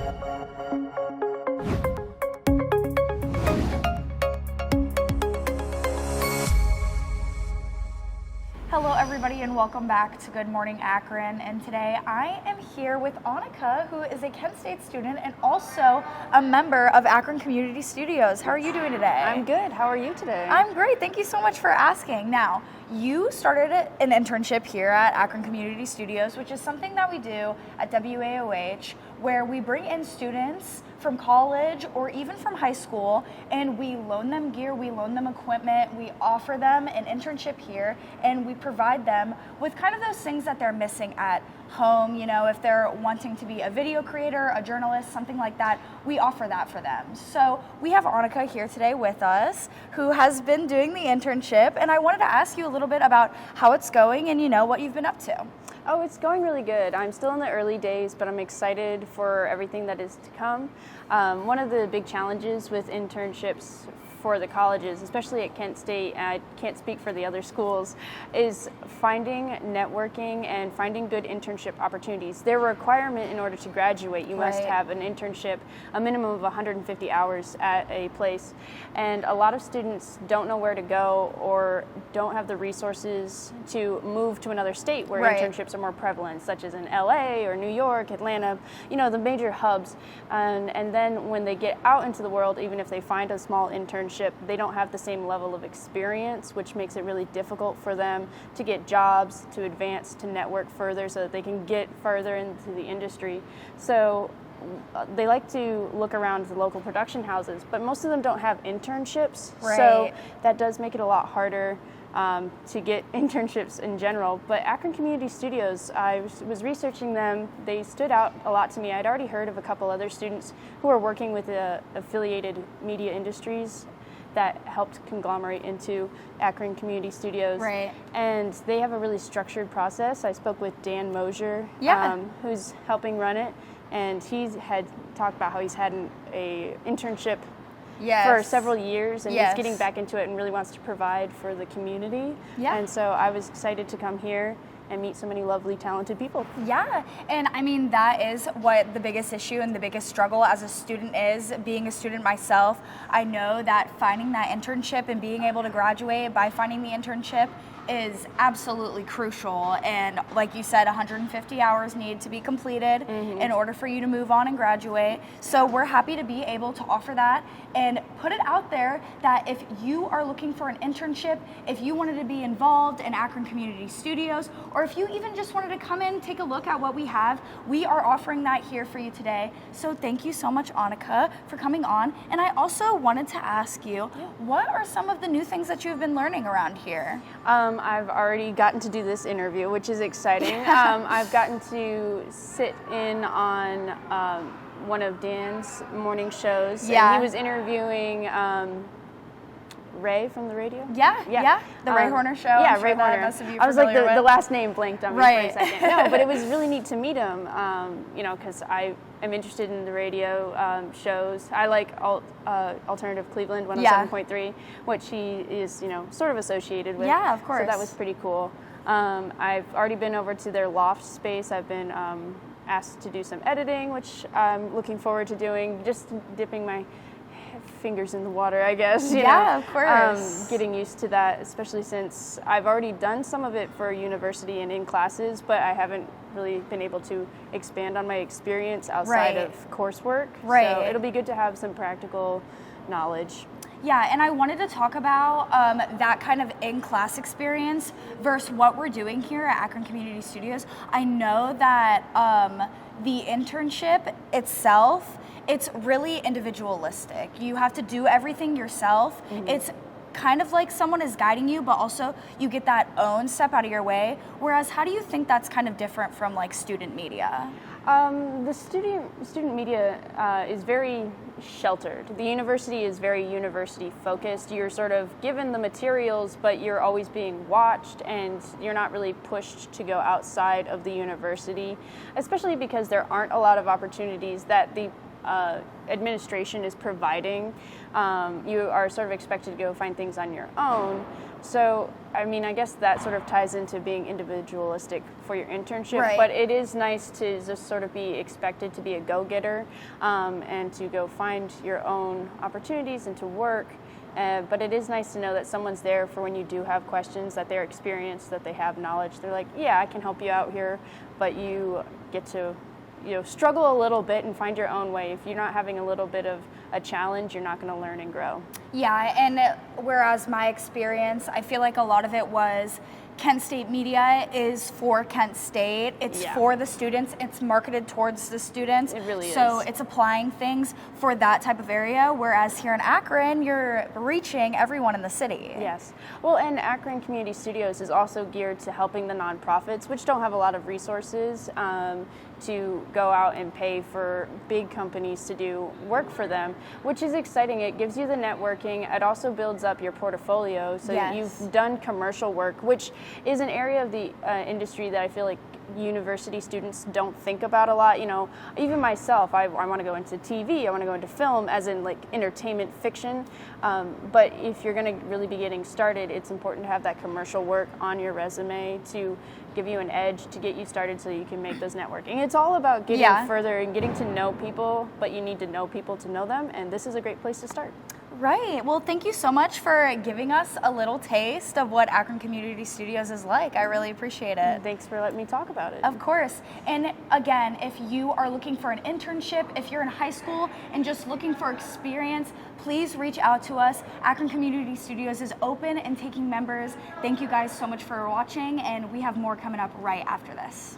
Hello everybody and welcome back to Good Morning Akron, and today I am here with Annika, who is a Kent State student and also a member of Akron Community Studios. How are you doing today? I'm good. How are you today? I'm great. Thank you so much for asking. Now, you started an internship here at Akron Community Studios, which is something that we do at WAOH, where we bring in students from college or even from high school, and we loan them gear, we loan them equipment, we offer them an internship here, and we provide them with kind of those things that they're missing at home. You know, if they're wanting to be a video creator, a journalist, something like that, we offer that for them. So we have Annika here today with us, who has been doing the internship, and I wanted to ask you a little bit about how it's going and, you know, what you've been up to. Oh, it's going really good. I'm still in the early days, but I'm excited for everything that is to come. One of the big challenges with internships for the colleges, especially at Kent State, I can't speak for the other schools, is finding networking and finding good internship opportunities. They're a requirement in order to graduate. You must have an internship, a minimum of 150 hours at a place. And a lot of students don't know where to go or don't have the resources to move to another state where internships are more prevalent, such as in LA or New York, Atlanta, you know, the major hubs. And then when they get out into the world, even if they find a small internship, they don't have the same level of experience, which makes it really difficult for them to get jobs, to advance, to network further so that they can get further into the industry. So they like to look around the local production houses, but most of them don't have internships. So that does make it a lot harder to get internships in general. But Akron Community Studios, I was researching them. They stood out a lot to me. I'd already heard of a couple other students who are working with affiliated media industries that helped conglomerate into Akron Community Studios. And they have a really structured process. I spoke with Dan Mosier, who's helping run it, and he's had talked about how he's had an internship for several years, and he's getting back into it and really wants to provide for the community. And so I was excited to come here and meet so many lovely, talented people. Yeah, and I mean, that is what the biggest issue and the biggest struggle as a student is. Being a student myself, I know that finding that internship and being able to graduate by finding the internship is absolutely crucial. And like you said, 150 hours need to be completed in order for you to move on and graduate. So we're happy to be able to offer that and put it out there that if you are looking for an internship, if you wanted to be involved in Akron Community Studios, or if you even just wanted to come in, take a look at what we have, we are offering that here for you today. So thank you so much, Annika, for coming on. And I also wanted to ask you, what are some of the new things that you've been learning around here? I've already gotten to do this interview, which is exciting. I've gotten to sit in on one of Dan's morning shows. And he was interviewing Ray from the radio. The Ray Horner show. Ray Horner. I was like, the last name blanked on me for a second. No, but it was really neat to meet him, you know, because I am interested in the radio shows. I like Alternative Cleveland 107.3, which he is, you know, sort of associated with. Yeah, of course. So that was pretty cool. I've already been over to their loft space. I've been asked to do some editing, which I'm looking forward to doing, just dipping my fingers in the water, I guess. You know? Of course. Getting used to that, especially since I've already done some of it for university and in classes, but I haven't really been able to expand on my experience outside of coursework. So it'll be good to have some practical knowledge. Yeah, and I wanted to talk about that kind of in-class experience versus what we're doing here at Akron Community Studios. I know that the internship itself, it's really individualistic. You have to do everything yourself. It's kind of like someone is guiding you, but also you get that own step out of your way. Whereas, how do you think that's kind of different from like student media? The student media is very sheltered. The university is very university focused. You're sort of given the materials, but you're always being watched, and you're not really pushed to go outside of the university, especially because there aren't a lot of opportunities that the administration is providing. You are sort of expected to go find things on your own. So, I mean, I guess that sort of ties into being individualistic for your internship, Right. but it is nice to just sort of be expected to be a go-getter and to go find your own opportunities and to work. But it is nice to know that someone's there for when you do have questions, that they're experienced, that they have knowledge. They're like, yeah, I can help you out here, but you get to struggle a little bit and find your own way. If you're not having a little bit of a challenge, you're not going to learn and grow. Yeah, and whereas my experience, I feel like a lot of it was Kent State media is for Kent State. It's for the students. It's marketed towards the students. It really is. So it's applying things for that type of area, whereas here in Akron, you're reaching everyone in the city. Yes. Well, and Akron Community Studios is also geared to helping the nonprofits, which don't have a lot of resources to go out and pay for big companies to do work for them, which is exciting. It gives you the networking. It also builds up your portfolio. So you've done commercial work, which is an area of the industry that I feel like university students don't think about a lot. Even myself, I want to go into TV, I want to go into film, as in like entertainment fiction. But if you're going to really be getting started, it's important to have that commercial work on your resume to give you an edge, to get you started so you can make those networking. It's all about getting further and getting to know people, but you need to know people to know them, and this is a great place to start. Right. Well, thank you so much for giving us a little taste of what Akron Community Studios is like. I really appreciate it. Thanks for letting me talk about it. Of course. And again, if you are looking for an internship, if you're in high school and just looking for experience, please reach out to us. Akron Community Studios is open and taking members. Thank you guys so much for watching, and we have more coming up right after this.